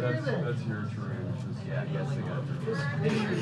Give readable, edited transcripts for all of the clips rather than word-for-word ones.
That's your terrain. Yeah, I guess they got your mouth. Thank you.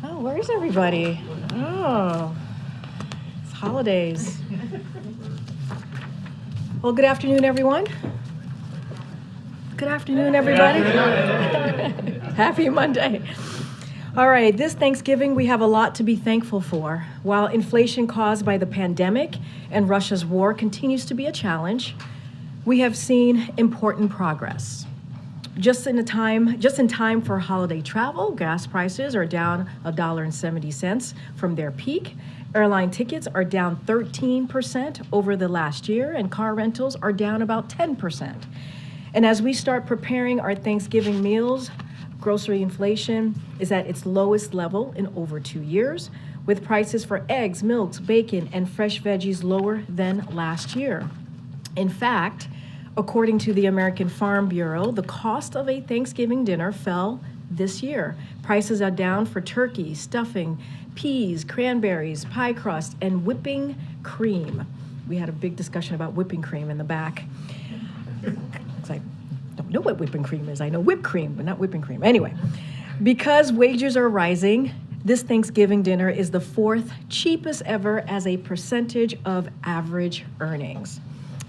Oh, where's everybody? Oh, it's holidays. Well, good afternoon, everyone. Good afternoon, everybody. Happy Monday. All right, this Thanksgiving, we have a lot to be thankful for. While inflation caused by the pandemic and Russia's war continues to be a challenge, we have seen important progress. Just in time for holiday travel, gas prices are down $1.70 from their peak. Airline tickets are down 13% over the last year, and car rentals are down about 10%. And as we start preparing our Thanksgiving meals, grocery inflation is at its lowest level in over 2 years, with prices for eggs, milks, bacon, and fresh veggies lower than last year. In fact, according to the American Farm Bureau, the cost of a Thanksgiving dinner fell this year. Prices are down for turkey, stuffing, peas, cranberries, pie crust, and whipping cream. We had a big discussion about whipping cream in the back. I don't know what whipping cream is. I know whipped cream, but not whipping cream. Anyway, because wages are rising, this Thanksgiving dinner is the fourth cheapest ever as a percentage of average earnings.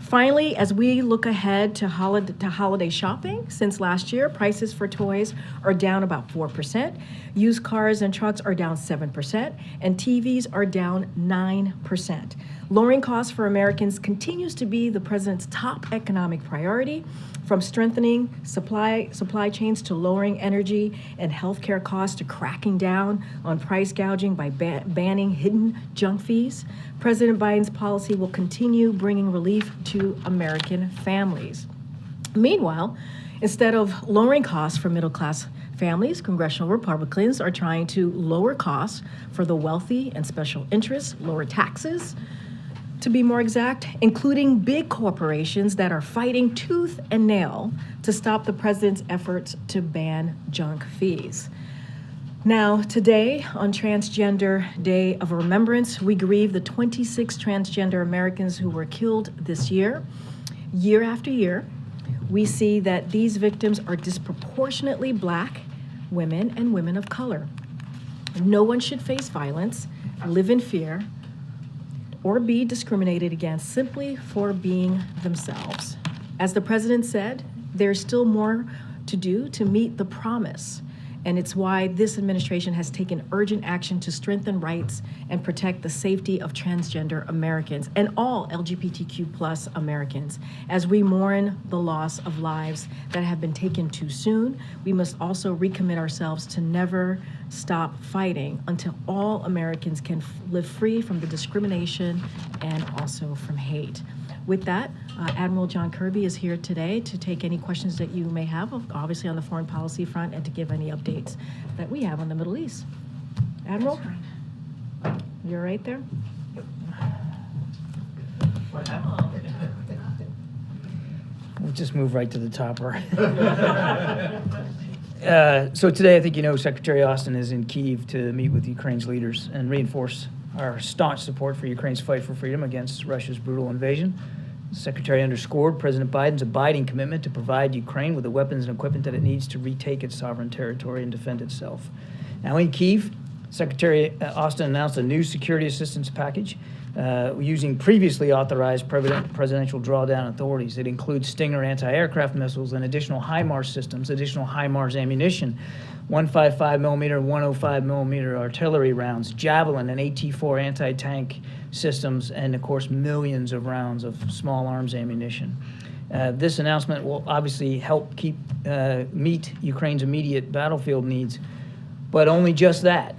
Finally, as we look ahead to holiday shopping, since last year, prices for toys are down about 4%, used cars and trucks are down 7%, and TVs are down 9%. Lowering costs for Americans continues to be the president's top economic priority, from strengthening supply chains to lowering energy and healthcare costs to cracking down on price gouging by banning hidden junk fees. President Biden's policy will continue bringing relief to American families. Meanwhile, instead of lowering costs for middle-class families, congressional Republicans are trying to lower costs for the wealthy and special interests, lower taxes, to be more exact, including big corporations that are fighting tooth and nail to stop the president's efforts to ban junk fees. Now, today, on Transgender Day of Remembrance, we grieve the 26 transgender Americans who were killed this year. Year after year, we see that these victims are disproportionately Black women and women of color. No one should face violence, live in fear, or be discriminated against simply for being themselves. As the president said, there's still more to do to meet the promise, and it's why this administration has taken urgent action to strengthen rights and protect the safety of transgender Americans and all LGBTQ+ Americans. As we mourn the loss of lives that have been taken too soon, we must also recommit ourselves to never stop fighting until all Americans can live free from the discrimination and also from hate. With that, Admiral John Kirby is here today to take any questions that you may have, obviously on the foreign policy front, and to give any updates that we have on the Middle East. Admiral, you're right there? We'll just move right to the top, right? So today, I think you know, Secretary Austin is in Kyiv to meet with Ukraine's leaders and reinforce our staunch support for Ukraine's fight for freedom against Russia's brutal invasion. The Secretary underscored President Biden's abiding commitment to provide Ukraine with the weapons and equipment that it needs to retake its sovereign territory and defend itself. Now in Kyiv, Secretary Austin announced a new security assistance package using previously authorized presidential drawdown authorities. It includes Stinger anti-aircraft missiles and additional HIMARS systems, additional HIMARS ammunition, 155mm, 105mm artillery rounds, Javelin and AT-4 anti-tank systems, and of course millions of rounds of small arms ammunition. This announcement will obviously help meet Ukraine's immediate battlefield needs, but only just that.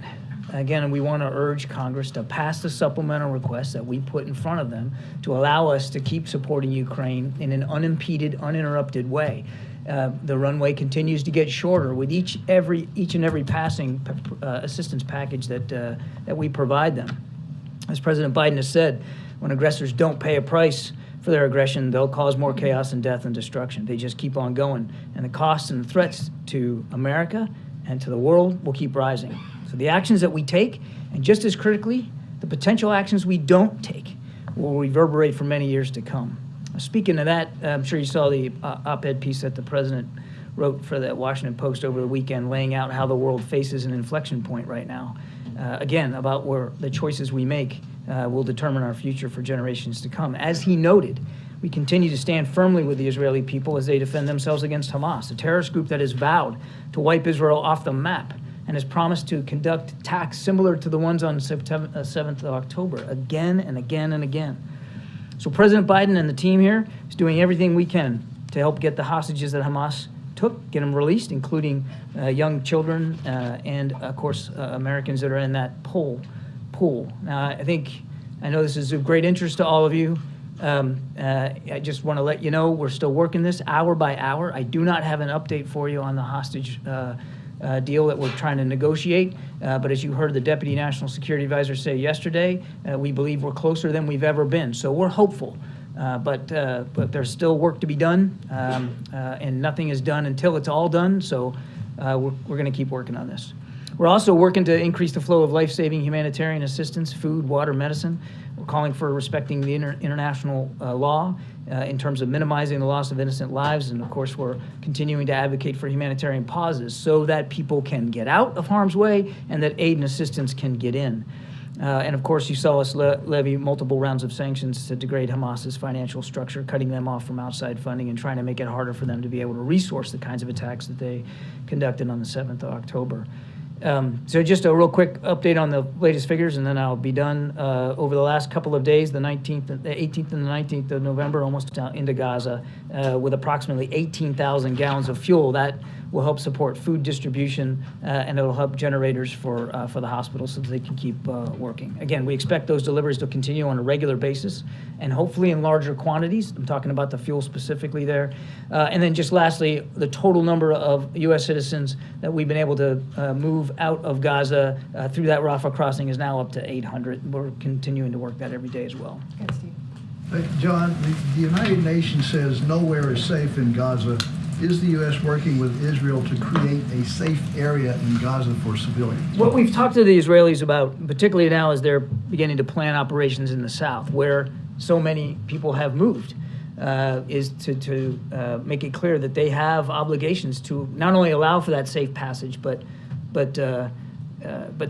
Again, we want to urge Congress to pass the supplemental request that we put in front of them to allow us to keep supporting Ukraine in an unimpeded, uninterrupted way. The runway continues to get shorter with each and every passing assistance package that we provide them. As President Biden has said, when aggressors don't pay a price for their aggression, they'll cause more chaos and death and destruction. They just keep on going. And the costs and the threats to America and to the world will keep rising. So the actions that we take, and just as critically, the potential actions we don't take, will reverberate for many years to come. Speaking of that, I'm sure you saw the op-ed piece that the president wrote for the Washington Post over the weekend, laying out how the world faces an inflection point right now. Again, about where the choices we make will determine our future for generations to come. As he noted, we continue to stand firmly with the Israeli people as they defend themselves against Hamas, a terrorist group that has vowed to wipe Israel off the map and has promised to conduct attacks similar to the ones on 7th of October, again and again and again. So President Biden and the team here is doing everything we can to help get the hostages that Hamas took, get them released, including young children and, of course, Americans that are in that pool. Now, I know this is of great interest to all of you. I just want to let you know we're still working this hour by hour. I do not have an update for you on the hostage deal that we're trying to negotiate, but as you heard the Deputy National Security Advisor say yesterday, we believe we're closer than we've ever been. So we're hopeful, but there's still work to be done, and nothing is done until it's all done. So we're going to keep working on this. We're also working to increase the flow of life-saving humanitarian assistance, food, water, medicine. We're calling for respecting the international law in terms of minimizing the loss of innocent lives. And of course, we're continuing to advocate for humanitarian pauses so that people can get out of harm's way and that aid and assistance can get in. And of course, you saw us levy multiple rounds of sanctions to degrade Hamas's financial structure, cutting them off from outside funding and trying to make it harder for them to be able to resource the kinds of attacks that they conducted on the 7th of October. So just a real quick update on the latest figures, and then I'll be done. Over the last couple of days, the 18th and the 19th of November, almost into Gaza, with approximately 18,000 gallons of fuel. That will help support food distribution, and it'll help generators for the hospital so that they can keep working. Again, we expect those deliveries to continue on a regular basis, and hopefully in larger quantities. I'm talking about the fuel specifically there. And then just lastly, the total number of U.S. citizens that we've been able to move out of Gaza through that Rafah crossing is now up to 800. We're continuing to work that every day as well. Good, Steve. John, the United Nations says nowhere is safe in Gaza. Is the U.S. working with Israel to create a safe area in Gaza for civilians? What we've talked to the Israelis about, particularly now as they're beginning to plan operations in the south, where so many people have moved, is to make it clear that they have obligations to not only allow for that safe passage, but to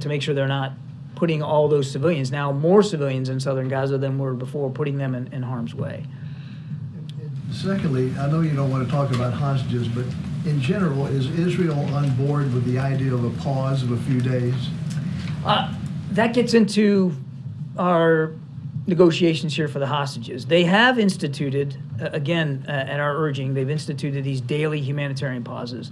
make sure they're not putting all those civilians, now more civilians in southern Gaza than were before, putting them in harm's way. Secondly, I know you don't want to talk about hostages, but in general, is Israel on board with the idea of a pause of a few days? That gets into our negotiations here for the hostages. They have instituted, again, at our urging, they've instituted these daily humanitarian pauses.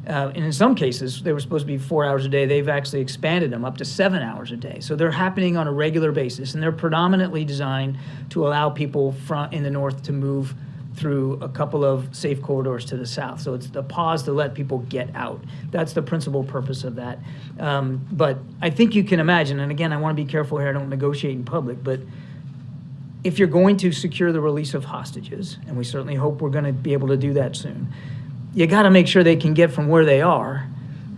And in some cases, they were supposed to be 4 hours a day. They've actually expanded them up to 7 hours a day. So they're happening on a regular basis, and they're predominantly designed to allow people in the north to move through a couple of safe corridors to the south. So it's the pause to let people get out. That's the principal purpose of that. But I think you can imagine, and again, I want to be careful here, I don't negotiate in public, but if you're going to secure the release of hostages, and we certainly hope we're going to be able to do that soon, you got to make sure they can get from where they are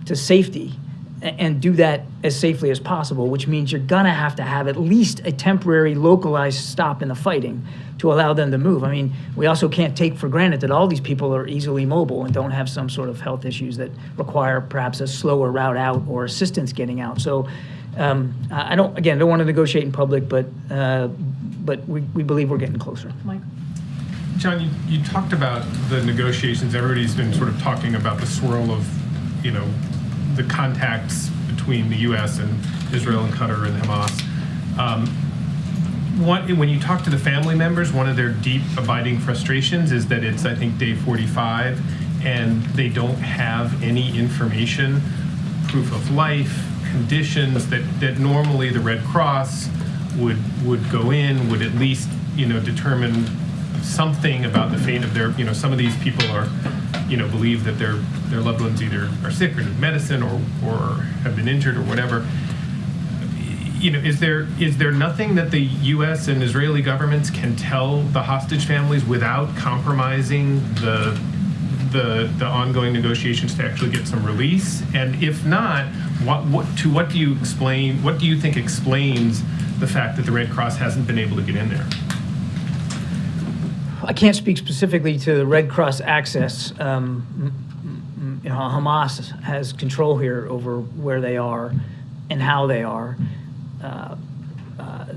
to safety and do that as safely as possible, which means you're going to have at least a temporary localized stop in the fighting to allow them to move. I mean, we also can't take for granted that all these people are easily mobile and don't have some sort of health issues that require perhaps a slower route out or assistance getting out. So I don't want to negotiate in public, but we believe we're getting closer. Mike? John, you talked about the negotiations. Everybody's been sort of talking about the swirl of, the contacts between the U.S. and Israel and Qatar and Hamas. When you talk to the family members, one of their deep abiding frustrations is that it's, I think, day 45, and they don't have any information, proof of life, conditions that normally the Red Cross would go in, would at least, determine something about the fate of their, some of these people are, believe that their loved ones either are sick or need medicine or have been injured or whatever. Is there nothing that the U.S. and Israeli governments can tell the hostage families without compromising the ongoing negotiations to actually get some release? And if not, what do you think explains the fact that the Red Cross hasn't been able to get in there? I can't speak specifically to the Red Cross access. Hamas has control here over where they are and how they are.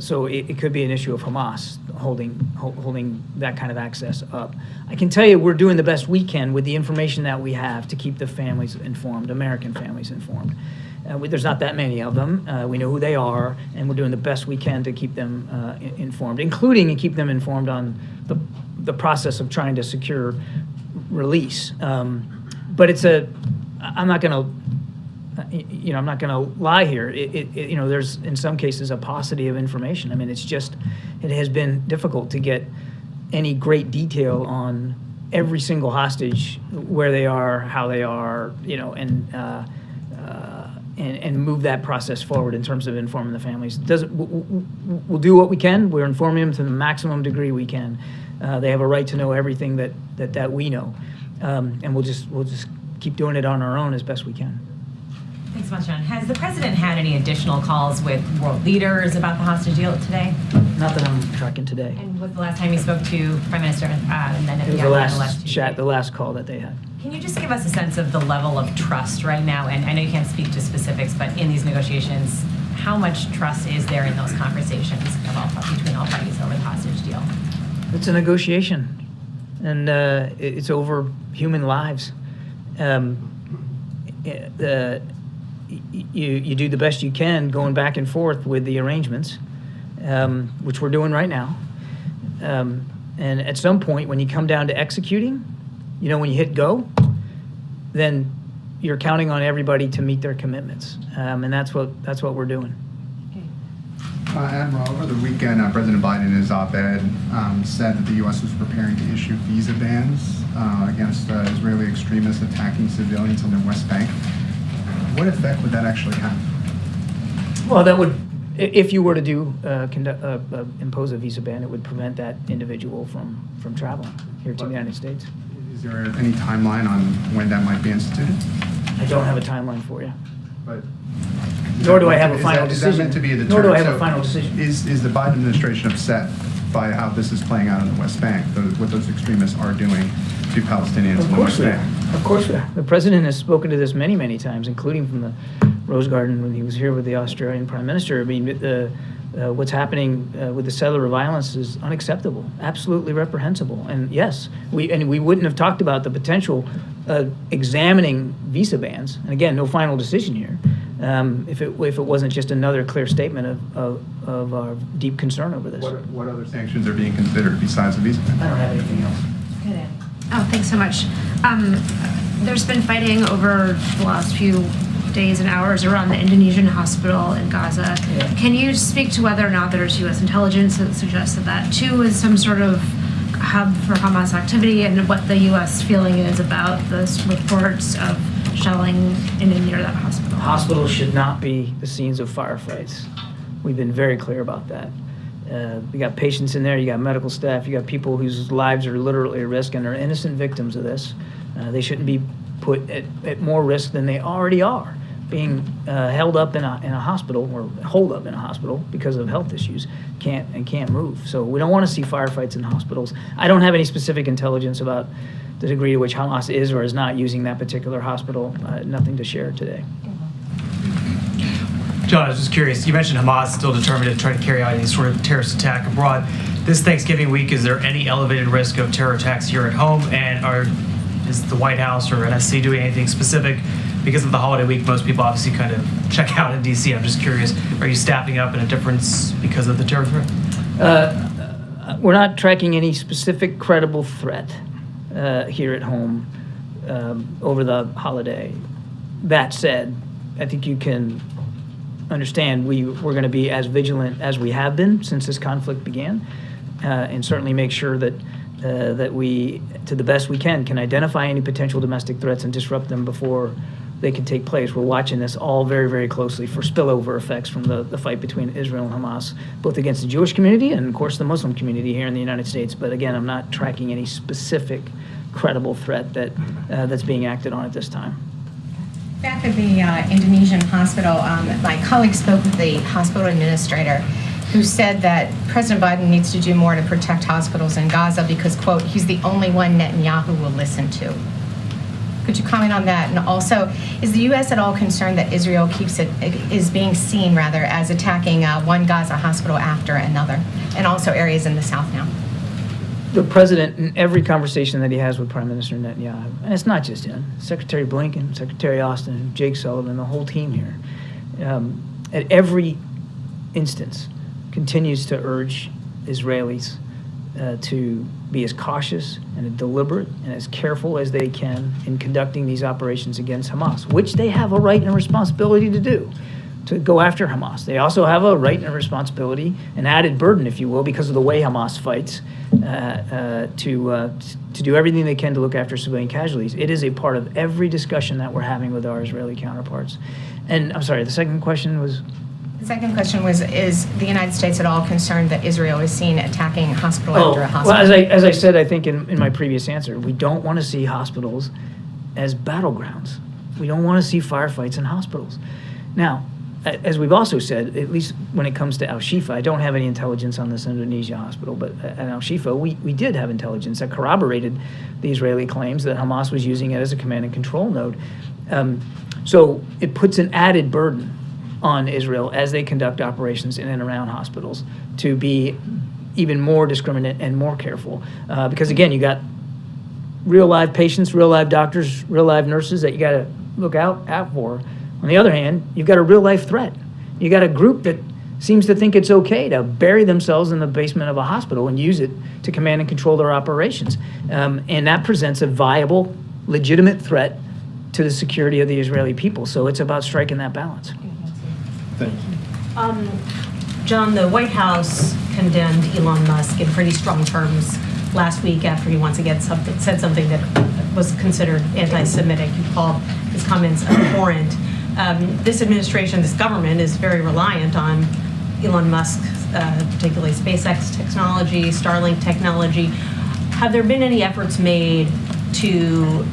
So it could be an issue of Hamas holding that kind of access up. I can tell you we're doing the best we can with the information that we have to keep the families informed, American families informed. There's not that many of them. We know who they are, and we're doing the best we can to keep them informed, including and keep them informed on the process of trying to secure release. But I'm not going to lie here. There's in some cases a paucity of information. I mean, it has been difficult to get any great detail on every single hostage, where they are, how they are, and move that process forward in terms of informing the families. We'll do what we can. We're informing them to the maximum degree we can. They have a right to know everything that we know, and we'll just keep doing it on our own as best we can. Thanks so much, John. Has the president had any additional calls with world leaders about the hostage deal today? Not that I'm tracking today. And was the last time you spoke to Prime Minister and then It was the last call that they had. Can you just give us a sense of the level of trust right now? And I know you can't speak to specifics, but in these negotiations, how much trust is there in those conversations between all parties over the hostage deal? It's a negotiation, and it's over human lives. You do the best you can going back and forth with the arrangements, which we're doing right now. And at some point, when you come down to executing, when you hit go, then you're counting on everybody to meet their commitments, and that's what we're doing. Admiral, over the weekend, President Biden in his op-ed said that the U.S. was preparing to issue visa bans against Israeli extremists attacking civilians on the West Bank. What effect would that actually have? Well, that would, if you were to impose a visa ban, it would prevent that individual from traveling here to the United States. Is there any timeline on when that might be instituted? I don't have a timeline for you. But nor do I have a final decision. Is that meant to be a deterrent? Nor do I have a final decision. Is the Biden administration upset by how this is playing out on the West Bank, what those extremists are doing to Palestinians on the West Bank? Of course we are. The president has spoken to this many, many times, including from the Rose Garden when he was here with the Australian Prime Minister. I mean, what's happening with the settler violence is unacceptable, absolutely reprehensible. And yes, we wouldn't have talked about the potential examining visa bans. And again, no final decision here. If it wasn't just another clear statement of our deep concern over this. What other sanctions are being considered besides the visa ban? I don't have anything else. Good, Annie. Oh, thanks so much. There's been fighting over the last few days and hours around the Indonesian hospital in Gaza. Yeah. Can you speak to whether or not there's U.S. intelligence that suggests that too is some sort of hub for Hamas activity, and what the U.S. feeling is about those reports of shelling in and near that hospital? Hospitals should not be the scenes of firefights. We've been very clear about that. You got patients in there, you got medical staff, you got people whose lives are literally at risk and are innocent victims of this. They shouldn't be put at more risk than they already are, being held up in a hospital or holed up in a hospital because of health issues, can't move. So we don't want to see firefights in hospitals. I don't have any specific intelligence about the degree to which Hamas is or is not using that particular hospital. Nothing to share today. John, I was just curious. You mentioned Hamas still determined to try to carry out any sort of terrorist attack abroad. This Thanksgiving week, is there any elevated risk of terror attacks here at home? And is the White House or NSC doing anything specific? Because of the holiday week, most people obviously kind of check out in D.C. I'm just curious, are you staffing up in a difference because of the terror threat? We're not tracking any specific credible threat here at home over the holiday. That said, I think you can understand we're going to be as vigilant as we have been since this conflict began, and certainly make sure that that we, to the best we can identify any potential domestic threats and disrupt them before they can take place. We're watching this all very, very closely for spillover effects from the fight between Israel and Hamas, both against the Jewish community and, of course, the Muslim community here in the United States. But again, I'm not tracking any specific credible threat that's being acted on at this time. Back at the Indonesian hospital, my colleague spoke with the hospital administrator who said that President Biden needs to do more to protect hospitals in Gaza because, quote, he's the only one Netanyahu will listen to. Could you comment on that? And also, is the U.S. at all concerned that Israel is being seen rather as attacking one Gaza hospital after another, and also areas in the south now? The president, in every conversation that he has with Prime Minister Netanyahu, and it's not just him, Secretary Blinken, Secretary Austin, Jake Sullivan, the whole team here, at every instance, continues to urge Israelis to be as cautious and as deliberate and as careful as they can in conducting these operations against Hamas, which they have a right and a responsibility to do, to go after Hamas. They also have a right and a responsibility, an added burden, if you will, because of the way Hamas fights, to do everything they can to look after civilian casualties. It is a part of every discussion that we're having with our Israeli counterparts. And I'm sorry, the second question was? The second question was, is the United States at all concerned that Israel is seen attacking a hospital after a hospital? Well, as I said, I think in my previous answer, we don't want to see hospitals as battlegrounds. We don't want to see firefights in hospitals. Now, as we've also said, at least when it comes to Al-Shifa, I don't have any intelligence on this Indonesia hospital, but at Al-Shifa, we did have intelligence that corroborated the Israeli claims that Hamas was using it as a command and control node. So it puts an added burden on Israel as they conduct operations in and around hospitals to be even more discriminate and more careful. Because again, you got real live patients, real live doctors, real live nurses that you got to look out for. On the other hand, you've got a real life threat. You got a group that seems to think it's okay to bury themselves in the basement of a hospital and use it to command and control their operations. And that presents a viable, legitimate threat to the security of the Israeli people. So it's about striking that balance. Thank you. John, the White House condemned Elon Musk in pretty strong terms last week after he once again said something that was considered anti-Semitic. You called his comments abhorrent. This administration, this government, is very reliant on Elon Musk's, particularly SpaceX technology, Starlink technology. Have there been any efforts made to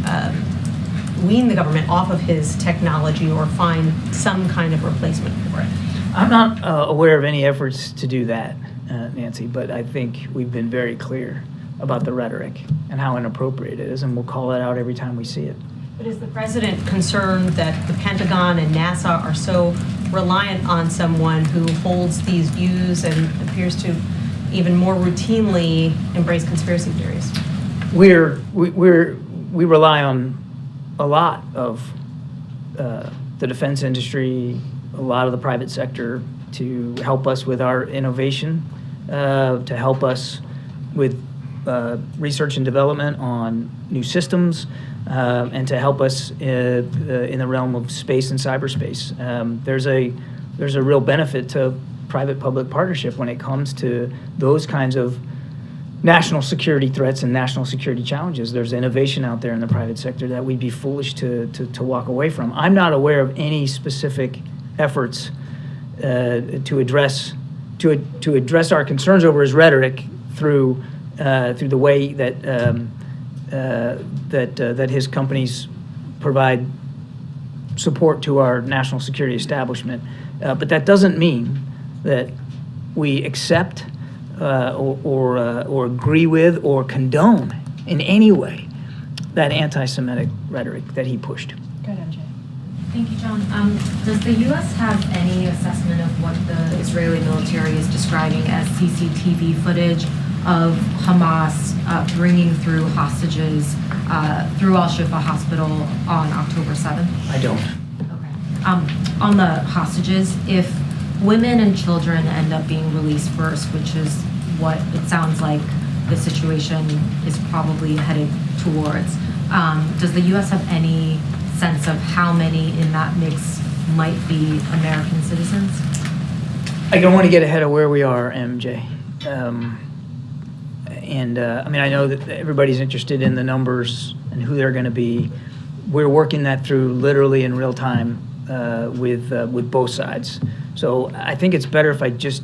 wean the government off of his technology or find some kind of replacement for it? I'm not aware of any efforts to do that, Nancy, but I think we've been very clear about the rhetoric and how inappropriate it is, and we'll call it out every time we see it. But is the president concerned that the Pentagon and NASA are so reliant on someone who holds these views and appears to even more routinely embrace conspiracy theories? We rely on a lot of the defense industry, a lot of the private sector to help us with our innovation, to help us with research and development on new systems, and to help us in the realm of space and cyberspace. There's a real benefit to private-public partnership when it comes to those kinds of national security threats and national security challenges. There's innovation out there in the private sector that we'd be foolish to walk away from. I'm not aware of any specific efforts to address our concerns over his rhetoric through the way that that his companies provide support to our national security establishment. But that doesn't mean that we accept or agree with or condone in any way that anti-Semitic rhetoric that he pushed. Go ahead, Jay. Thank you, John. Does the U.S. have any assessment of what the Israeli military is describing as CCTV footage of Hamas bringing through hostages through Al-Shifa Hospital on October 7th? I don't. Okay. On the hostages, if women and children end up being released first, which is what it sounds like the situation is probably headed towards, does the U.S. have any sense of how many in that mix might be American citizens? I don't want to get ahead of where we are, MJ. And I mean, I know that everybody's interested in the numbers and who they're going to be. We're working that through literally in real time with both sides. So I think it's better if I just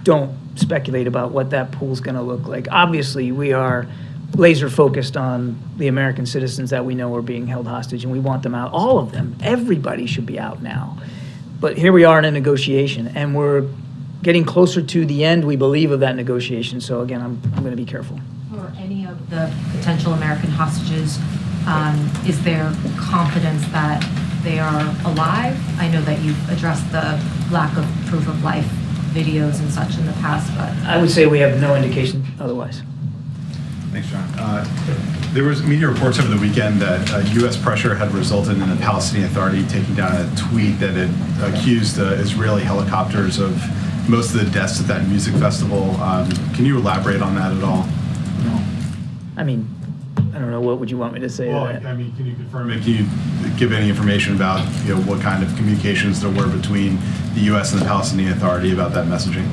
don't speculate about what that pool's going to look like. Obviously, we are laser focused on the American citizens that we know are being held hostage, and we want them out. All of them. Everybody should be out now. But here we are in a negotiation, and we're getting closer to the end, we believe, of that negotiation. So again, I'm going to be careful. For any of the potential American hostages, is there confidence that they are alive? I know that you've addressed the lack of proof of life videos and such in the past, but I would say we have no indication otherwise. Thanks, John. There was media reports over the weekend that U.S. pressure had resulted in the Palestinian Authority taking down a tweet that had accused Israeli helicopters of most of the deaths at that music festival. Can you elaborate on that at all? No. I mean, I don't know, what would you want me to say? Well, to that? I mean, can you confirm it? Can you give any information about what kind of communications there were between the U.S. and the Palestinian Authority about that messaging?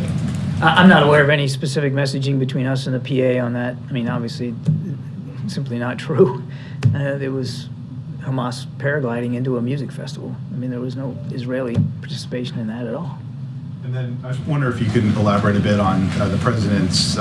I'm not aware of any specific messaging between us and the PA on that. I mean, obviously, simply not true. It was Hamas paragliding into a music festival. I mean, there was no Israeli participation in that at all. And then I just wonder if you can elaborate a bit on the president's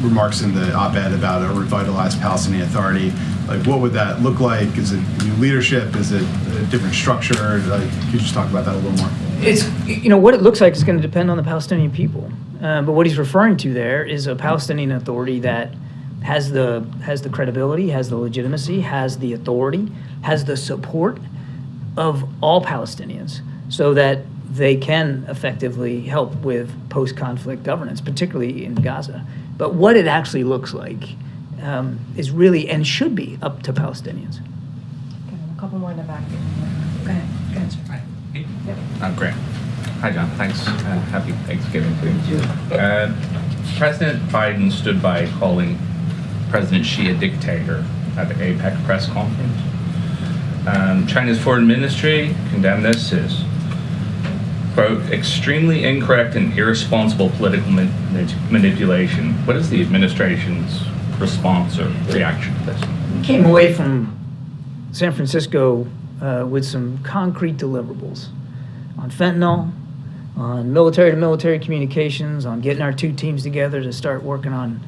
remarks in the op-ed about a revitalized Palestinian Authority. Like, what would that look like? Is it new leadership? Is it a different structure? Could you just talk about that a little more? It's, what it looks like is going to depend on the Palestinian people. But what he's referring to there is a Palestinian Authority that has the credibility, has the legitimacy, has the authority, has the support of all Palestinians, so that they can effectively help with post-conflict governance, particularly in Gaza. But what it actually looks like is really and should be up to Palestinians. Okay, a couple more in the back. Go ahead. Go ahead, sir. Hi. Great. Hi, John. Thanks. Happy Thanksgiving to you. President Biden stood by calling President Xi a dictator at the APEC press conference. China's foreign ministry condemned this as, quote, extremely incorrect and irresponsible political manipulation. What is the administration's response or reaction to this? We came away from San Francisco with some concrete deliverables on fentanyl, on military-to-military communications, on getting our two teams together to start working on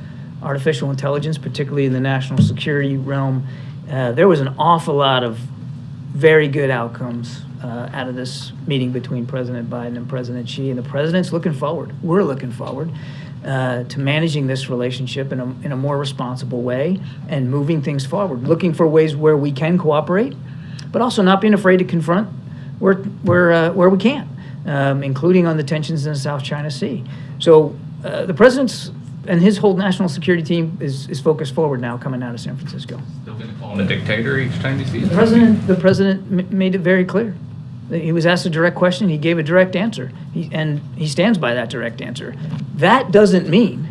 artificial intelligence, particularly in the national security realm. There was an awful lot of very good outcomes out of this meeting between President Biden and President Xi, and the president's looking forward. We're looking forward to managing this relationship in a more responsible way and moving things forward, looking for ways where we can cooperate, but also not being afraid to confront where we can, including on the tensions in the South China Sea. So the president's and his whole national security team is focused forward now, coming out of San Francisco. Still going to call him a dictator each time he sees The president made it very clear. He was asked a direct question. He gave a direct answer, and he stands by that direct answer. That doesn't mean,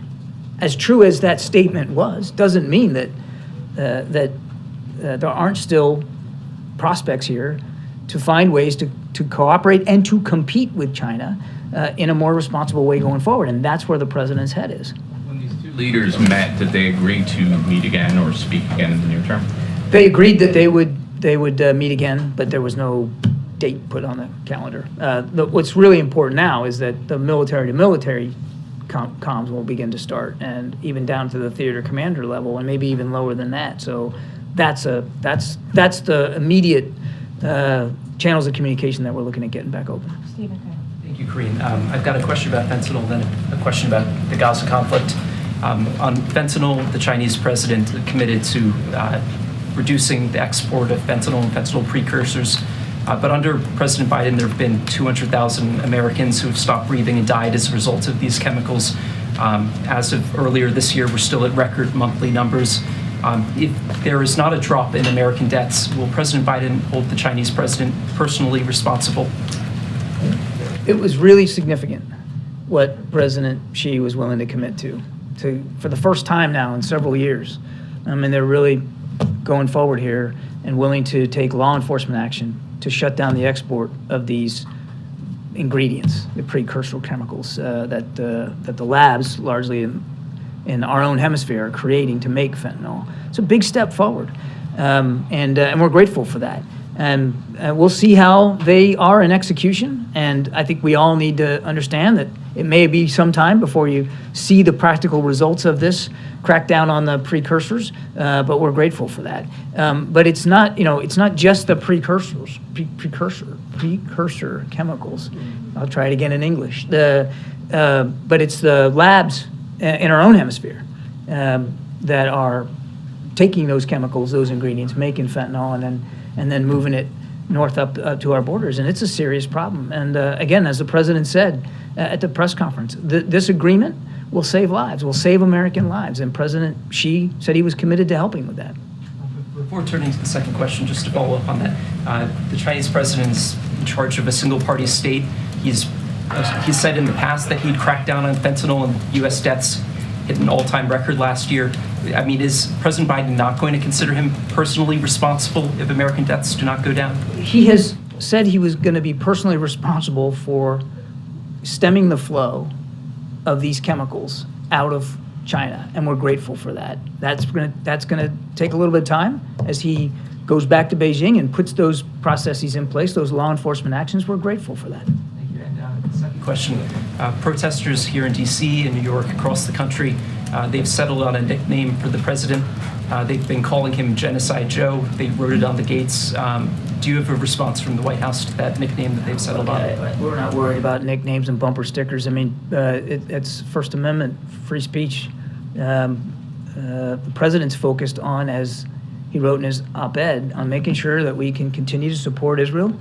as true as that statement was, doesn't mean that there aren't still prospects here to find ways to cooperate and to compete with China in a more responsible way going forward, and that's where the president's head is. When these two leaders met, did they agree to meet again or speak again in the near term? They agreed that they would meet again, but there was no date put on the calendar. What's really important now is that the military-to-military comms will begin to start, and even down to the theater commander level, and maybe even lower than that. So that's the immediate channels of communication that we're looking at getting back open. Stephen, Thank you, Karine. I've got a question about fentanyl, then a question about the Gaza conflict. On fentanyl, the Chinese president committed to reducing the export of fentanyl and fentanyl precursors. But under President Biden, there have been 200,000 Americans who have stopped breathing and died as a result of these chemicals. As of earlier this year, we're still at record monthly numbers. If there is not a drop in American deaths, will President Biden hold the Chinese president personally responsible? It was really significant what President Xi was willing to commit to for the first time now in several years. And they're really going forward here and willing to take law enforcement action to shut down the export of these ingredients, the precursor chemicals that the labs, largely in in our own hemisphere are creating to make fentanyl. It's a big step forward, and we're grateful for that. And we'll see how they are in execution. And I think we all need to understand that it may be some time before you see the practical results of this crackdown on the precursors, but we're grateful for that. But it's not, it's not just the precursor chemicals. I'll try it again in English. But it's the labs in our own hemisphere that are taking those chemicals, those ingredients, making fentanyl, and then moving it north up to our borders. And it's a serious problem. And again, as the president said at the press conference, this agreement will save lives, will save American lives. And President Xi said he was committed to helping with that. Before turning to the second question, just to follow up on that, the Chinese president's in charge of a single-party state. He's said in the past that he'd crack down on fentanyl, and U.S. deaths hit an all-time record last year. I mean, is President Biden not going to consider him personally responsible if American deaths do not go down? He has said he was going to be personally responsible for stemming the flow of these chemicals out of China, and we're grateful for that. That's going to take a little bit of time as he goes back to Beijing and puts those processes in place, those law enforcement actions. We're grateful for that. Thank you. And second question, protesters here in D.C. and New York, across the country, they've settled on a nickname for the president. They've been calling him Genocide Joe. They wrote it on the gates. Do you have a response from the White House to that nickname that they've settled on? We're not worried about nicknames and bumper stickers. I mean, it's First Amendment, free speech. The president's focused on, as he wrote in his op-ed, on making sure that we can continue to support Israel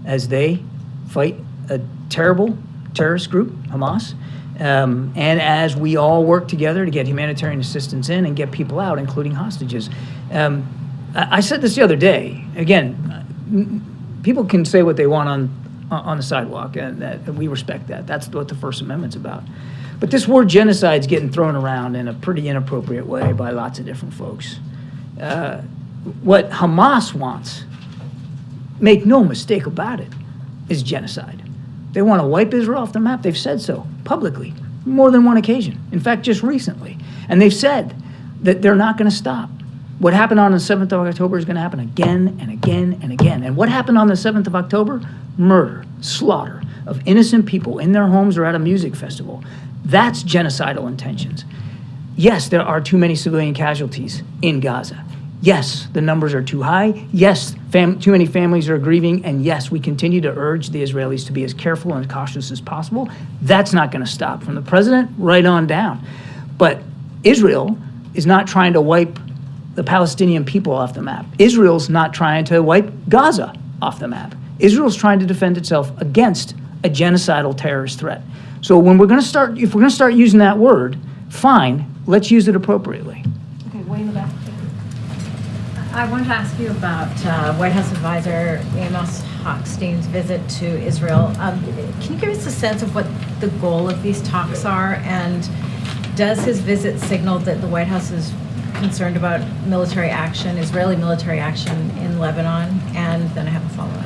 as they fight a terrible terrorist group, Hamas, and as we all work together to get humanitarian assistance in and get people out, including hostages. I said this the other day. Again, people can say what they want on the sidewalk, and we respect that. That's what the First Amendment's about. But this word genocide's getting thrown around in a pretty inappropriate way by lots of different folks. What Hamas wants, make no mistake about it, is genocide. They want to wipe Israel off the map. They've said so publicly, more than one occasion. In fact, just recently. And they've said that they're not going to stop. What happened on the 7th of October is going to happen again and again and again. And what happened on the 7th of October? Murder, slaughter of innocent people in their homes or at a music festival. That's genocidal intentions. Yes, there are too many civilian casualties in Gaza. Yes, the numbers are too high. Yes, too many families are grieving. And yes, we continue to urge the Israelis to be as careful and cautious as possible. That's not going to stop, from the president right on down. But Israel is not trying to wipe the Palestinian people off the map. Israel's not trying to wipe Gaza off the map. Israel's trying to defend itself against a genocidal terrorist threat. So when we're going to start, if we're going to start using that word, fine, let's use it appropriately. Okay, way in the back. I wanted to ask you about White House advisor Amos Hochstein's visit to Israel. Can you give us a sense of what the goal of these talks are? And does his visit signal that the White House is concerned about military action, Israeli military action in Lebanon? And then I have a follow-up.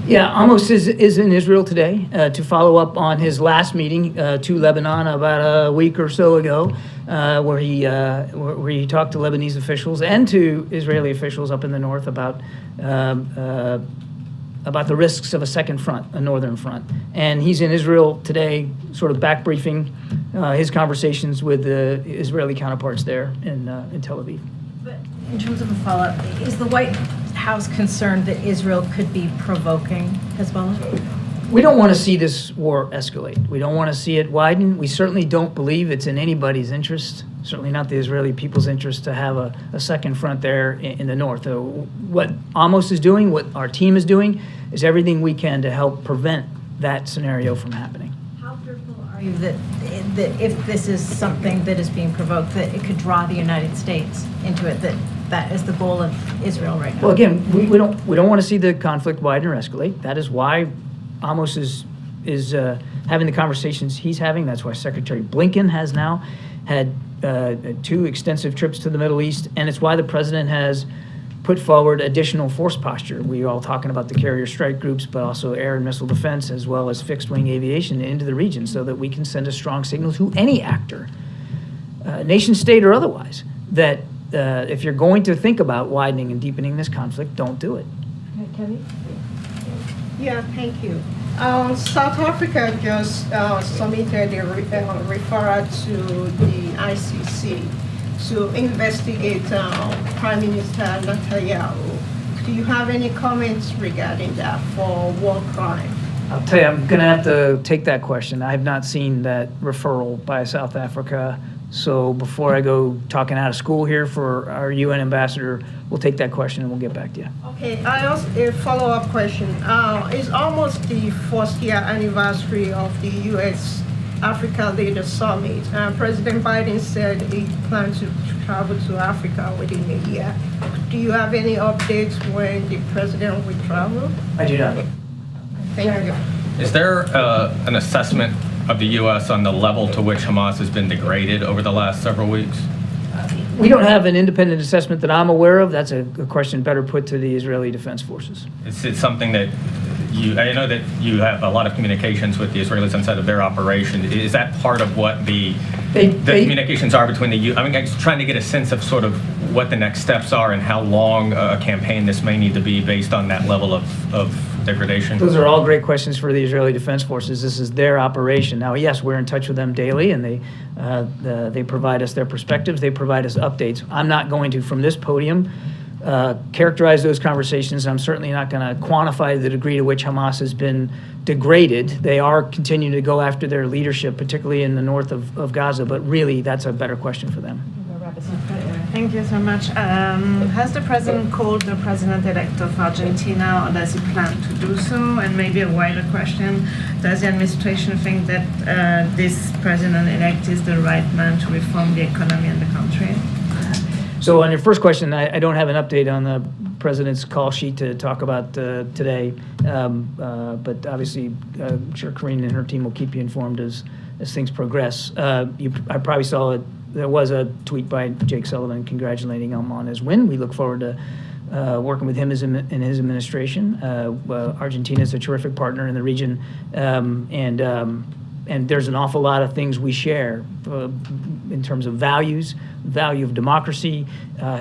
Yeah, Amos is in Israel today to follow up on his last meeting to Lebanon about a week or so ago, where he talked to Lebanese officials and to Israeli officials up in the north about the risks of a second front, a northern front. And he's in Israel today, sort of back briefing his conversations with the Israeli counterparts there in Tel Aviv. But in terms of a follow-up, is the White House concerned that Israel could be provoking Hezbollah? We don't want to see this war escalate. We don't want to see it widen. We certainly don't believe it's in anybody's interest, certainly not the Israeli people's interest, to have a second front there in the north. What Amos is doing, what our team is doing, is everything we can to help prevent that scenario from happening. How fearful are you that if this is something that is being provoked, that it could draw the United States into it, that is the goal of Israel right now? Well, again, we don't want to see the conflict widen or escalate. That is why Amos is having the conversations he's having. That's why Secretary Blinken has now had 2 extensive trips to the Middle East, and it's why the president has put forward additional force posture. We're all talking about the carrier strike groups, but also air and missile defense, as well as fixed-wing aviation into the region, so that we can send a strong signal to any actor nation state or otherwise, that if you're going to think about widening and deepening this conflict, don't do it. Kenny? Yeah, thank you. South Africa just submitted a referral to the ICC to investigate Prime Minister Netanyahu. Do you have any comments regarding that for war crime? I'll tell you, I'm going to have to take that question. I have not seen that referral by South Africa. So before I go talking out of school here for our UN ambassador, we'll take that question and we'll get back to you. Okay, I also a follow-up question. It's almost the first year anniversary of the U.S. Africa Leaders Summit. President Biden said he plans to travel to Africa within a year. Do you have any updates when the president will travel? I do not. Thank you. Is there an assessment of the U.S. on the level to which Hamas has been degraded over the last several weeks? We don't have an independent assessment that I'm aware of. That's a question better put to the Israeli Defense Forces. It's something that I know that you have a lot of communications with the Israelis inside of their operation. Is that part of what the communications are between the I mean, I'm just trying to get a sense of sort of what the next steps are and how long a campaign this may need to be based on that level of degradation. Those are all great questions for the Israeli Defense Forces. This is their operation. Now, yes, we're in touch with them daily, and they provide us their perspectives. They provide us updates. I'm not going to, from this podium, characterize those conversations. I'm certainly not going to quantify the degree to which Hamas has been degraded. They are continuing to go after their leadership, particularly in the north of Gaza, but really that's a better question for them. Thank you so much. Has the president called the president-elect of Argentina, or does he plan to do so? And maybe a wider question, does the administration think that this president-elect is the right man to reform the economy in the country? So on your first question, I don't have an update on the president's call sheet to talk about today, but obviously I'm sure Karine and her team will keep you informed as things progress. I probably saw it. There was a tweet by Jake Sullivan congratulating him on his win. We look forward to working with him in his administration. Argentina is a terrific partner in the region, and there's an awful lot of things we share in terms of values, value of democracy,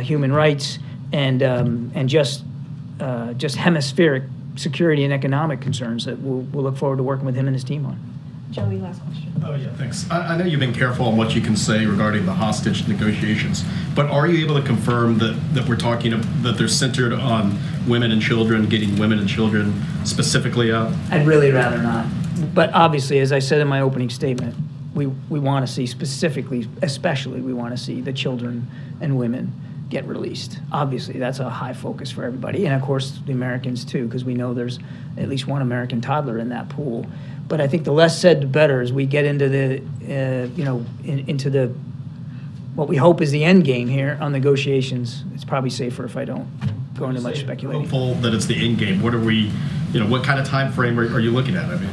human rights, and just hemispheric security and economic concerns that we'll look forward to working with him and his team on. Joey, last question. Oh, yeah, thanks. I know you've been careful on what you can say regarding the hostage negotiations, but are you able to confirm that we're talking that they're centered on women and children, getting women and children specifically out? I'd really rather not. But obviously, as I said in my opening statement, we want to see especially we want to see the children and women get released. Obviously, that's a high focus for everybody, and of course the Americans too, because we know there's at least one American toddler in that pool. But I think the less said, the better as we get into the, into the, what we hope is the end game here on negotiations. It's probably safer if I don't go into much speculation. Hopeful that it's the end game. What are we, what kind of time frame are you looking at? I mean,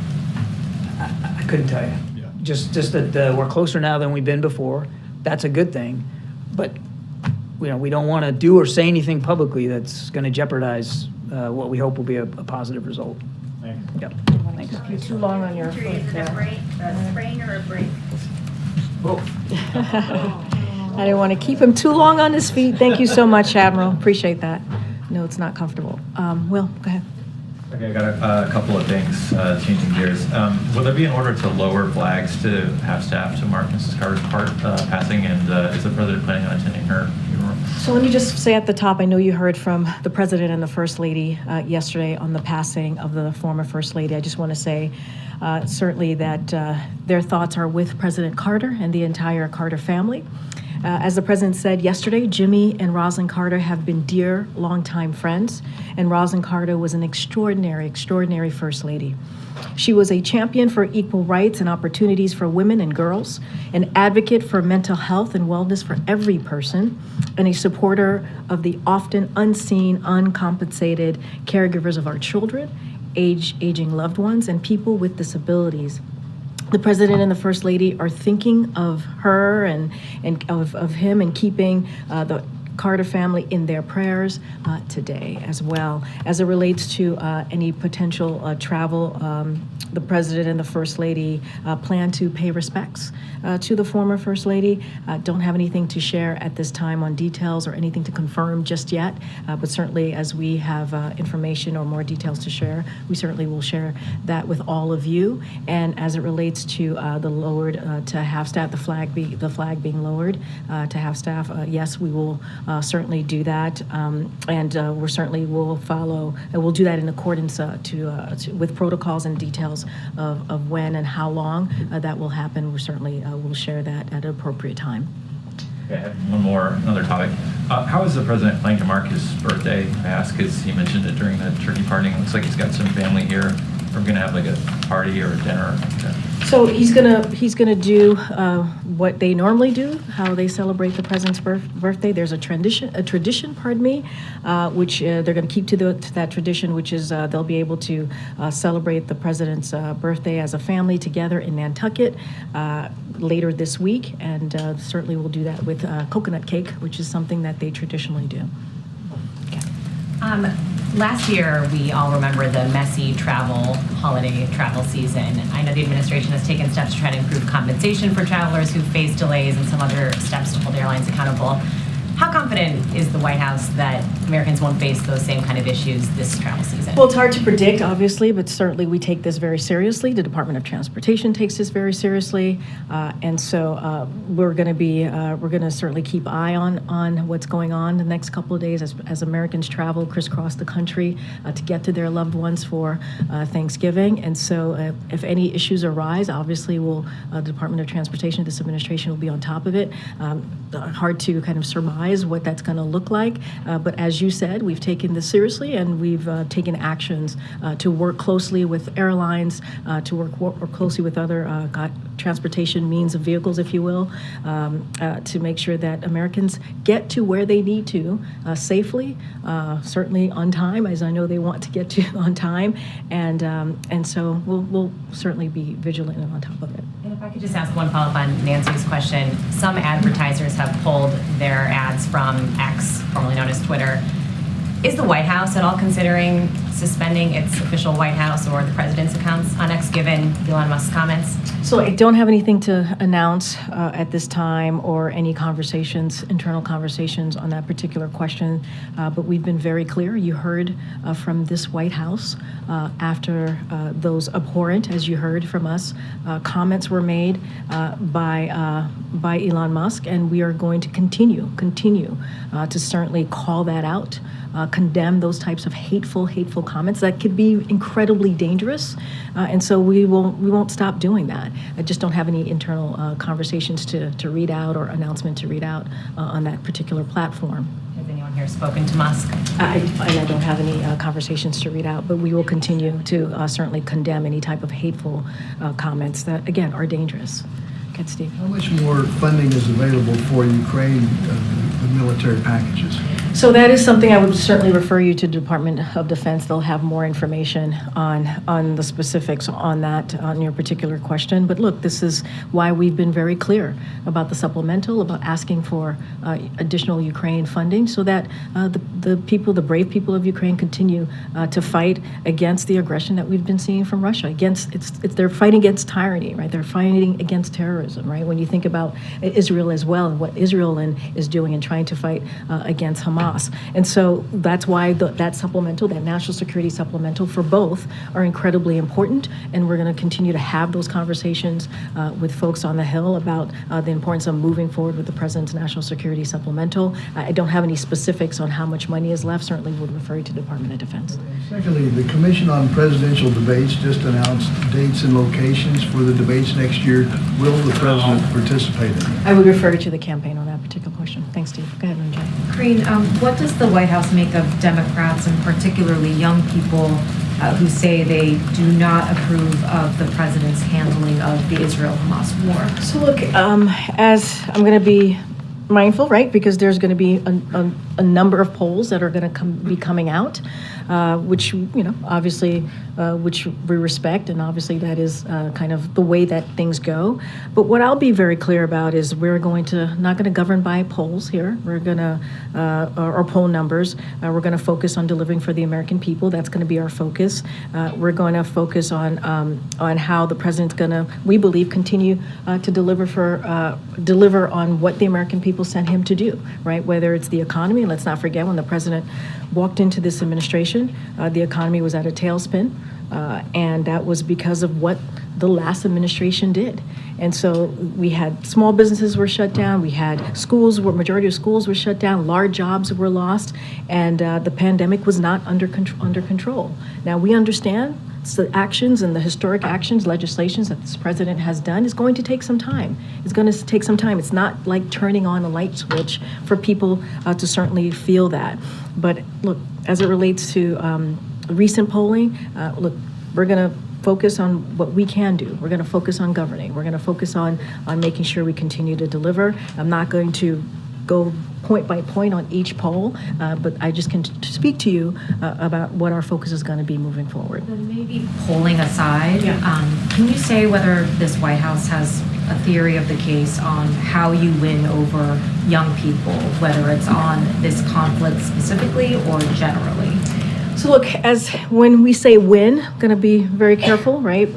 I couldn't tell you. Yeah. Just that we're closer now than we've been before. That's a good thing. But we don't want to do or say anything publicly that's going to jeopardize what we hope will be a positive result. Thank you. Yep. Thanks. You're too long on your Is it a sprain or a break? I didn't want to keep him too long on his feet. Thank you so much, Admiral. Appreciate that. No, it's not comfortable. Will, go ahead. Okay, I got a couple of things, changing gears. Will there be an order to lower flags to have staff to mark Mrs. Carter's passing, and is the president planning on attending her funeral? So let me just say at the top, I know you heard from the President and the First Lady yesterday on the passing of the former First Lady. I just want to say certainly that their thoughts are with President Carter and the entire Carter family. As the President said yesterday, Jimmy and Rosalynn Carter have been dear, longtime friends, and Rosalynn Carter was an extraordinary, extraordinary First Lady. She was a champion for equal rights and opportunities for women and girls, an advocate for mental health and wellness for every person, and a supporter of the often unseen, uncompensated caregivers of our children, aging loved ones, and people with disabilities. The President and the First Lady are thinking of her and of him and keeping the Carter family in their prayers today as well. As it relates to any potential travel, the President and the First Lady plan to pay respects to the former First Lady. Don't have anything to share at this time on details or anything to confirm just yet, but certainly as we have information or more details to share, we certainly will share that with all of you. And as it relates to the lowered to half staff, the flag being lowered to half staff, yes, we will certainly do that, and we certainly will follow. We'll do that in accordance with protocols and details of when and how long that will happen. We certainly will share that at an appropriate time. Okay, I have another topic. How is the president planning to mark his birthday? I ask because he mentioned it during the turkey parting. It looks like he's got some family here. We're going to have like a party or a dinner. So he's gonna do what they normally do, how they celebrate the president's birthday. There's a tradition, pardon me, which they're going to keep to that tradition, which is they'll be able to celebrate the president's birthday as a family together in Nantucket later this week, and certainly we'll do that with coconut cake, which is something that they traditionally do. Last year, we all remember the messy holiday travel season. I know the administration has taken steps to try to improve compensation for travelers who face delays and some other steps to hold airlines accountable. How confident is the White House that Americans won't face those same kind of issues this travel season? Well, it's hard to predict, obviously, but certainly we take this very seriously. The Department of Transportation takes this very seriously, and so we're going to certainly keep eye on what's going on the next couple of days as Americans travel crisscross the country to get to their loved ones for Thanksgiving. And so, if any issues arise, obviously, the Department of Transportation, this administration will be on top of it. Hard to kind of surmise what that's going to look like, but as you said, we've taken this seriously, and we've taken actions to work closely with airlines, to work closely with other transportation means of vehicles, if you will, to make sure that Americans get to where they need to safely, certainly on time, as I know they want to get to on time, and so we'll certainly be vigilant and on top of it. And if I could just ask one follow-up on Nancy's question, some advertisers have pulled their ads from X, formerly known as Twitter. Is the White House at all considering suspending its official White House or the president's accounts on X, given Elon Musk's comments? So I don't have anything to announce at this time, or any internal conversations on that particular question, but we've been very clear. You heard from this White House after those abhorrent, as you heard from us, comments were made by Elon Musk, and we are going to continue to certainly call that out, condemn those types of hateful comments that could be incredibly dangerous, and so we won't stop doing that. I just don't have any internal conversations to read out or announcement to read out on that particular platform. Has anyone here spoken to Musk? I don't have any conversations to read out, but we will continue to certainly condemn any type of hateful comments that, again, are dangerous. Okay, Steve. How much more funding is available for Ukraine, the military packages? So that is something I would certainly refer you to the Department of Defense. They'll have more information on the specifics on that, on your particular question. But look, this is why we've been very clear about the supplemental, about asking for additional Ukraine funding, so that the brave people of Ukraine continue to fight against the aggression that we've been seeing from Russia. They're fighting against tyranny, right? They're fighting against terrorism, right? When you think about Israel as well, and what Israel is doing and trying to fight against Hamas. And so that's why that supplemental, that national security supplemental for both, are incredibly important. And we're going to continue to have those conversations with folks on the Hill about the importance of moving forward with the President's national security supplemental. I don't have any specifics on how much money is left. Certainly would refer you to the Department of Defense. Secondly, the Commission on Presidential Debates just announced dates and locations for the debates next year. Will the President participate in that? I would refer you to the campaign on that particular question. Thanks, Steve. Go ahead, Ranjay. Karine, what does the White House make of Democrats, and particularly young people, who say they do not approve of the president's handling of the Israel-Hamas war? So look, as I'm going to be mindful, right, because there's going to be a number of polls that are going to be coming out, which, obviously, which we respect, and obviously that is kind of the way that things go. But what I'll be very clear about is we're not going to govern by polls here. We're going to, or poll numbers. We're going to focus on delivering for the American people. That's going to be our focus. We're going to focus on how the president's going to, we believe, continue to deliver on what the American people sent him to do, right? Whether it's the economy, and let's not forget when the president walked into this administration, the economy was at a tailspin, and that was because of what the last administration did. And so we had small businesses were shut down, we had schools, majority of schools were shut down, large jobs were lost, and the pandemic was not under control. Now we understand the actions and the historic actions, legislations that this president has done is going to take some time. It's going to take some time. It's not like turning on a light switch for people to certainly feel that. But look, as it relates to recent polling, look, we're going to focus on what we can do. We're going to focus on governing. We're going to focus on making sure we continue to deliver. I'm not going to go point by point on each poll, but I just can speak to you about what our focus is going to be moving forward. Then maybe polling aside, can you say whether this White House has a theory of the case on how you win over young people, whether it's on this conflict specifically or generally? So look, as when we say win, I'm going to be very careful, right?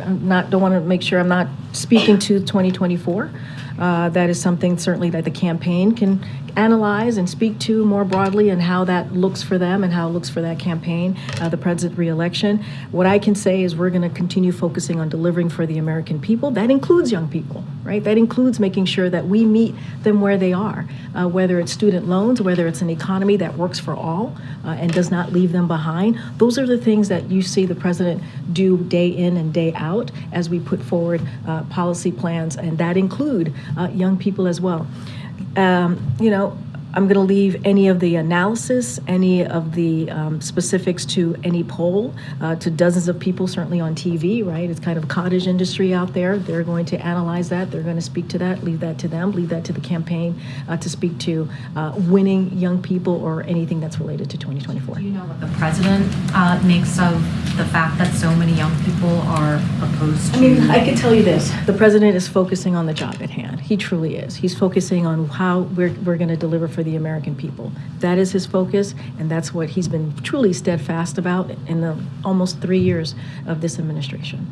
Don't want to make sure I'm not speaking to 2024. That is something certainly that the campaign can analyze and speak to more broadly, and how that looks for them and how it looks for that campaign, the president re-election. What I can say is we're going to continue focusing on delivering for the American people. That includes young people, right? That includes making sure that we meet them where they are, whether it's student loans, whether it's an economy that works for all and does not leave them behind. Those are the things that you see the president do day in and day out as we put forward policy plans, and that include young people as well. I'm going to leave any of the analysis, any of the specifics to any poll, to dozens of people, certainly on TV, right? It's kind of a cottage industry out there. They're going to analyze that. They're going to speak to that, leave that to them, leave that to the campaign to speak to winning young people or anything that's related to 2024. Do you know what the president makes of the fact that so many young people are opposed to? I mean, I can tell you this. The president is focusing on the job at hand. He truly is. He's focusing on how we're going to deliver for the American people. That is his focus, and that's what he's been truly steadfast about in the almost 3 years of this administration.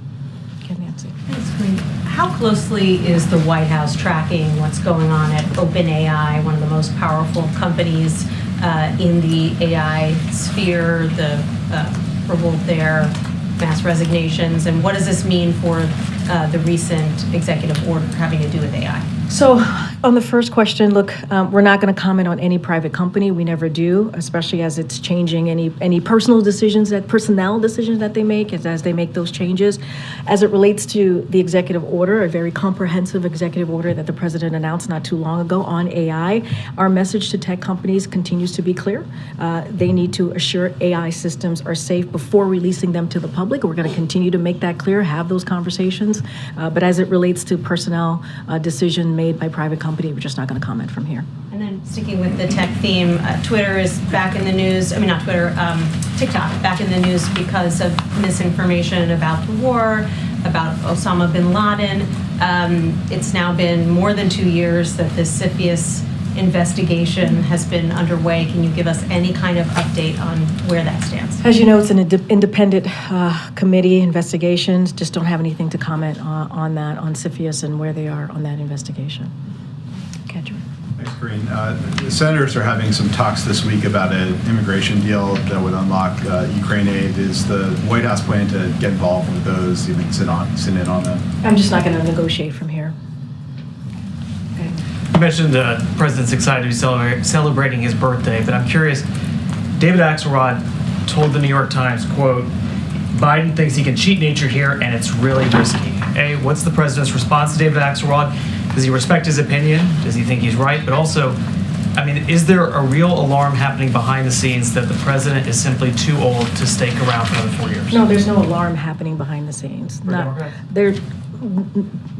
Okay, Nancy. Thanks, Karine. How closely is the White House tracking what's going on at OpenAI, one of the most powerful companies in the AI sphere, the revolt there, mass resignations, and what does this mean for the recent executive order having to do with AI? So on the first question, look, we're not going to comment on any private company. We never do, especially as it's changing any personnel decisions that they make as they make those changes. As it relates to the executive order, a very comprehensive executive order that the president announced not too long ago on AI, our message to tech companies continues to be clear. They need to assure AI systems are safe before releasing them to the public. We're going to continue to make that clear, have those conversations. But as it relates to personnel decision made by private company, we're just not going to comment from here. And then sticking with the tech theme, Twitter is back in the news. I mean, not Twitter, TikTok back in the news because of misinformation about the war, about Osama bin Laden. It's now been more than 2 years that the CFIUS investigation has been underway. Can you give us any kind of update on where that stands? As you know, it's an independent committee investigations. Just don't have anything to comment on that, on CFIUS and where they are on that investigation. Kedra. Thanks, Karine. The senators are having some talks this week about an immigration deal that would unlock Ukraine aid. Is the White House planning to get involved with those, even sit in on them? I'm just not going to negotiate from here. You mentioned the president's excited to be celebrating his birthday, but I'm curious, David Axelrod told the New York Times, quote, Biden thinks he can cheat nature here and it's really risky. A, what's the president's response to David Axelrod? Does he respect his opinion? Does he think he's right? But also, I mean, is there a real alarm happening behind the scenes that the president is simply too old to stake around for another 4 years? No, there's no alarm happening behind the scenes. For Democrats?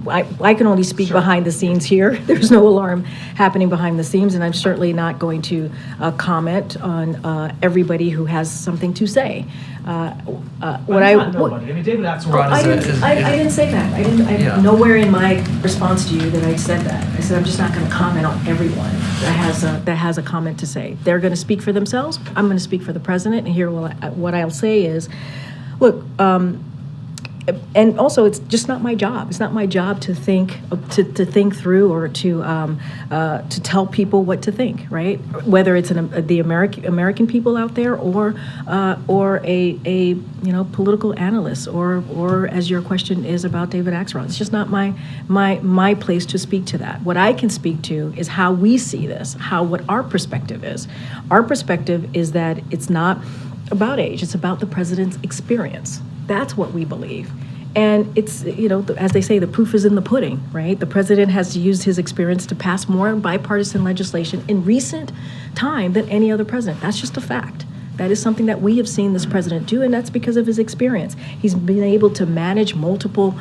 I can only speak behind the scenes here. There's no alarm happening behind the scenes, and I'm certainly not going to comment on everybody who has something to say. Nobody. I mean, David Axelrod I didn't say that. Yeah. Nowhere in my response to you that I said that. I said I'm just not going to comment on everyone that has a comment to say. They're going to speak for themselves. I'm going to speak for the president, and here what I'll say is, look. And also, it's just not my job. It's not my job to think through or to tell people what to think, right? Whether it's the American people out there or a political analyst or as your question is about David Axelrod. It's just not my place to speak to that. What I can speak to is how we see this, what our perspective is. Our perspective is that it's not about age. It's about the president's experience. That's what we believe. And it's, as they say, the proof is in the pudding, right? The president has used his experience to pass more bipartisan legislation in recent time than any other president. That's just a fact. That is something that we have seen this president do, and that's because of his experience. He's been able to manage multiple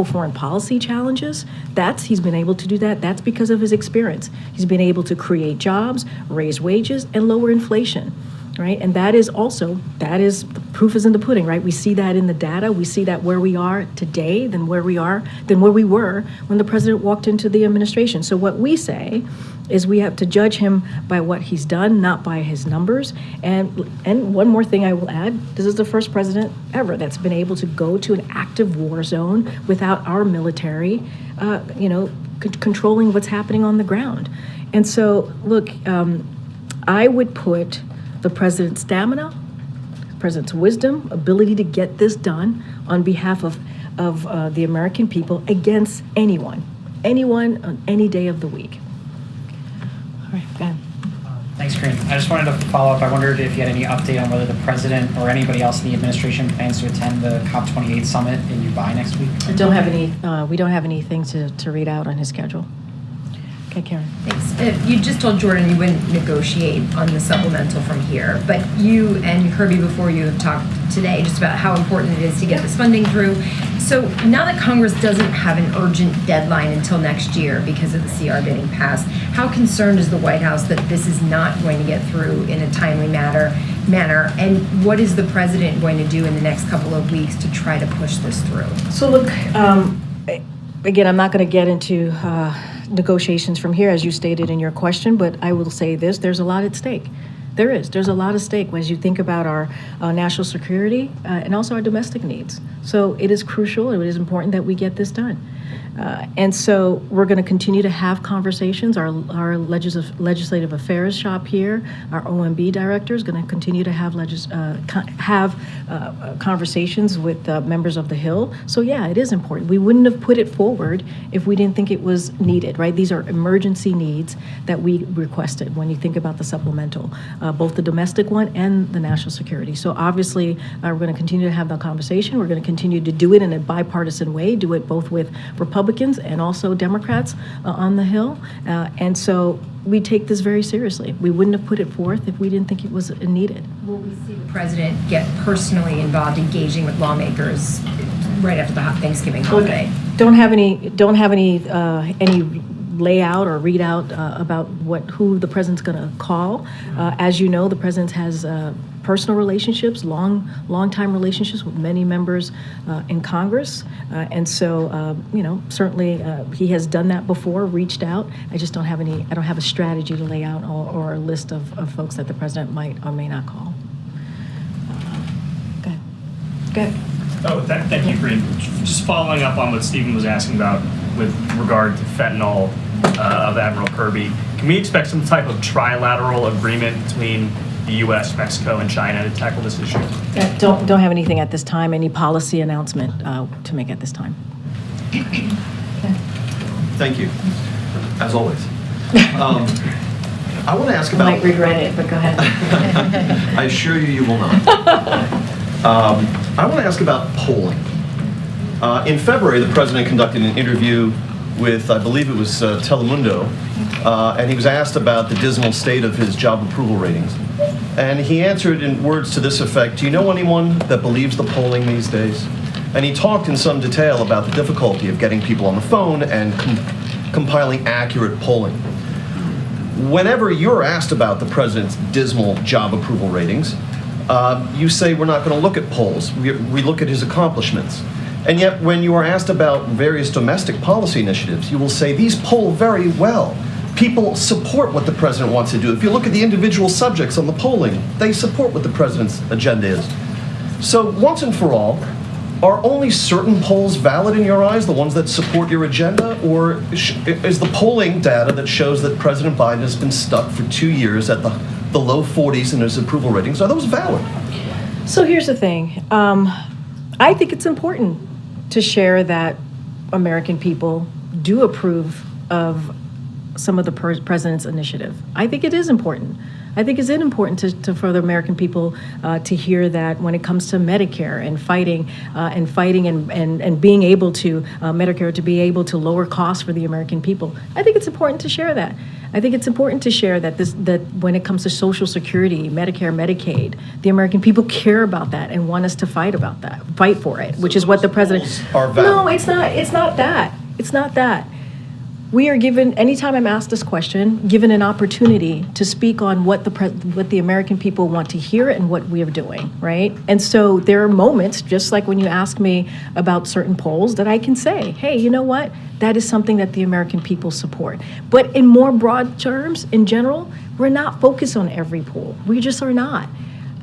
foreign policy challenges. He's been able to do that. That's because of his experience. He's been able to create jobs, raise wages, and lower inflation. Right, and the proof is in the pudding, right? We see that in the data. We see that where we are today than where we were when the president walked into the administration. So what we say is we have to judge him by what he's done, not by his numbers. And one more thing I will add: this is the first president ever that's been able to go to an active war zone without our military, controlling what's happening on the ground. And so, look, I would put the president's stamina, the president's wisdom, ability to get this done on behalf of the American people against anyone on any day of the week. All right, go ahead. Thanks, Karine. I just wanted to follow up. I wondered if you had any update on whether the president or anybody else in the administration plans to attend the COP28 summit in Dubai next week. We don't have anything to read out on his schedule. Okay, Karen. Thanks. You just told Jordan you wouldn't negotiate on the supplemental from here, but you and Kirby before you have talked today just about how important it is to get this funding through. So now that Congress doesn't have an urgent deadline until next year because of the CR getting passed, how concerned is the White House that this is not going to get through in a timely manner? And what is the president going to do in the next couple of weeks to try to push this through? So look, again, I'm not going to get into negotiations from here, as you stated in your question, but I will say this: there's a lot at stake. There's a lot at stake as you think about our national security and also our domestic needs. So it is crucial, it is important that we get this done. And so we're going to continue to have conversations. Our legislative affairs shop here, our OMB director is going to continue to have conversations with members of the Hill. So yeah, it is important. We wouldn't have put it forward if we didn't think it was needed, right? These are emergency needs that we requested when you think about the supplemental, both the domestic one and the national security. So obviously, we're going to continue to have that conversation. We're going to continue to do it in a bipartisan way, do it both with Republicans and also Democrats on the Hill. And so we take this very seriously. We wouldn't have put it forth if we didn't think it was needed. Will we see the president get personally involved, engaging with lawmakers right after the Thanksgiving holiday? Don't have any layout or readout about who the president's going to call. As you know, the president has personal relationships, long-time relationships with many members in Congress, and so certainly he has done that before, reached out. I just don't have a strategy to lay out or a list of folks that the president might or may not call. Go ahead. Oh, thank you, Karine. Just following up on what Stephen was asking about with regard to fentanyl of Admiral Kirby, can we expect some type of trilateral agreement between the U.S., Mexico, and China to tackle this issue? Don't have anything at this time, any policy announcement to make at this time. Thank you, as always. I want to ask about... I might regret it, but go ahead. I assure you, you will not. I want to ask about polling. In February, the president conducted an interview with, I believe it was Telemundo, and he was asked about the dismal state of his job approval ratings. And he answered in words to this effect, "Do you know anyone that believes the polling these days?" And he talked in some detail about the difficulty of getting people on the phone and compiling accurate polling. Whenever you're asked about the president's dismal job approval ratings, you say we're not going to look at polls. We look at his accomplishments. And yet when you are asked about various domestic policy initiatives, you will say these poll very well. People support what the president wants to do. If you look at the individual subjects on the polling, they support what the president's agenda is. So once and for all, are only certain polls valid in your eyes, the ones that support your agenda, or is the polling data that shows that President Biden has been stuck for 2 years at the low 40s in his approval ratings, are those valid? So here's the thing. I think it's important to share that American people do approve of some of the president's initiative. I think it is important. I think it's important for the American people to hear that when it comes to Medicare and fighting and being able to, Medicare to be able to lower costs for the American people. I think it's important to share that. I think it's important to share that that when it comes to Social Security, Medicare, Medicaid, the American people care about that and want us to fight for it, which is what the president. Are valid. No, it's not. It's not that. It's not that. We are given, anytime I'm asked this question, given an opportunity to speak on what the American people want to hear and what we are doing, right? And so there are moments, just like when you ask me about certain polls, that I can say, hey, you know what? That is something that the American people support. But in more broad terms, in general, we're not focused on every poll. We just are not.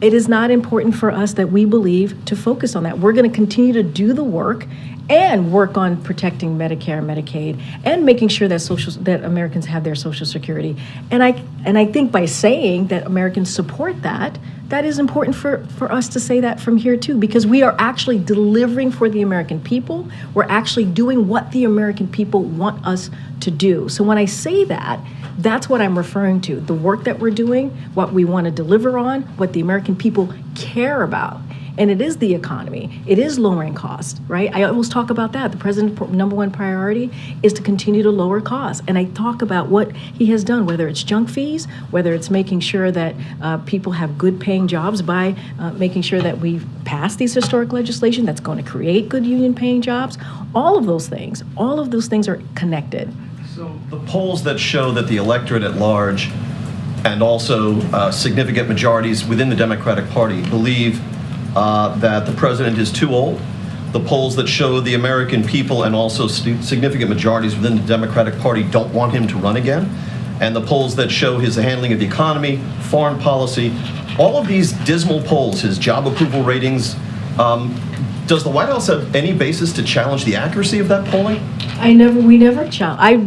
It is not important for us that we believe to focus on that. We're going to continue to do the work and work on protecting Medicare, Medicaid, and making sure that Americans have their Social Security. And I think by saying that Americans support that, that is important for us to say that from here too, because we are actually delivering for the American people. We're actually doing what the American people want us to do. So when I say that, that's what I'm referring to. The work that we're doing, what we want to deliver on, what the American people care about. And it is the economy. It is lowering costs, right? I always talk about that. The president's number one priority is to continue to lower costs. And I talk about what he has done, whether it's junk fees, whether it's making sure that people have good paying jobs by making sure that we pass these historic legislation that's going to create good union paying jobs. All of those things are connected. So the polls that show that the electorate at large and also significant majorities within the Democratic Party believe that the president is too old. The polls that show the American people and also significant majorities within the Democratic Party don't want him to run again. And the polls that show his handling of the economy, foreign policy, all of these dismal polls, his job approval ratings, does the White House have any basis to challenge the accuracy of that polling? I'm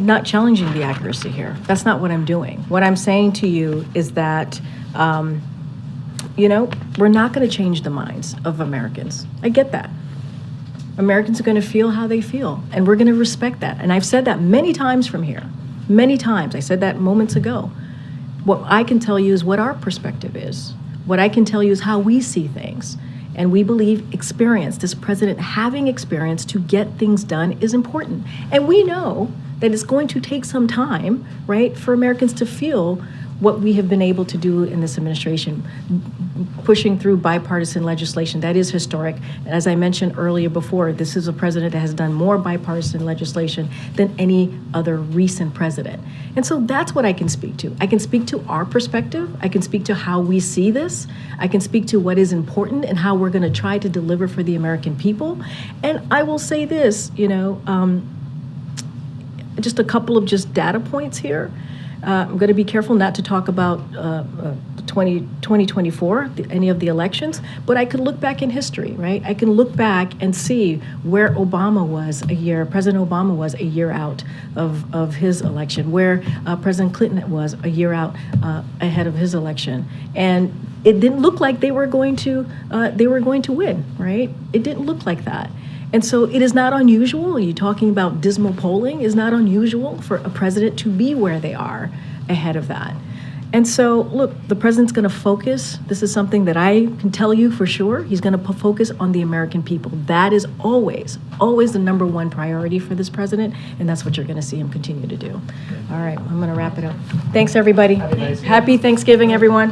not challenging the accuracy here. That's not what I'm doing. What I'm saying to you is that we're not going to change the minds of Americans. I get that. Americans are going to feel how they feel, and we're going to respect that. And I've said that many times from here. Many times. I said that moments ago. What I can tell you is what our perspective is. What I can tell you is how we see things. And we believe experience, this president having experience to get things done is important. And we know that it's going to take some time, right, for Americans to feel what we have been able to do in this administration, pushing through bipartisan legislation. That is historic. As I mentioned earlier before, this is a president that has done more bipartisan legislation than any other recent president. And so that's what I can speak to. I can speak to our perspective. I can speak to how we see this. I can speak to what is important and how we're going to try to deliver for the American people. And I will say this, just a couple of data points here. I'm going to be careful not to talk about 2024, any of the elections, but I could look back in history, right? I can look back and see where President Obama was a year out of his election, where President Clinton was a year out ahead of his election. And it didn't look like they were going to win, right? It didn't look like that. And so it is not unusual, you're talking about dismal polling, is not unusual for a president to be where they are ahead of that. And so, look, the president's going to focus. This is something that I can tell you for sure. He's going to focus on the American people. That is always, always the number one priority for this president, and that's what you're going to see him continue to do. All right, I'm going to wrap it up. Thanks, everybody. Happy Thanksgiving, everyone.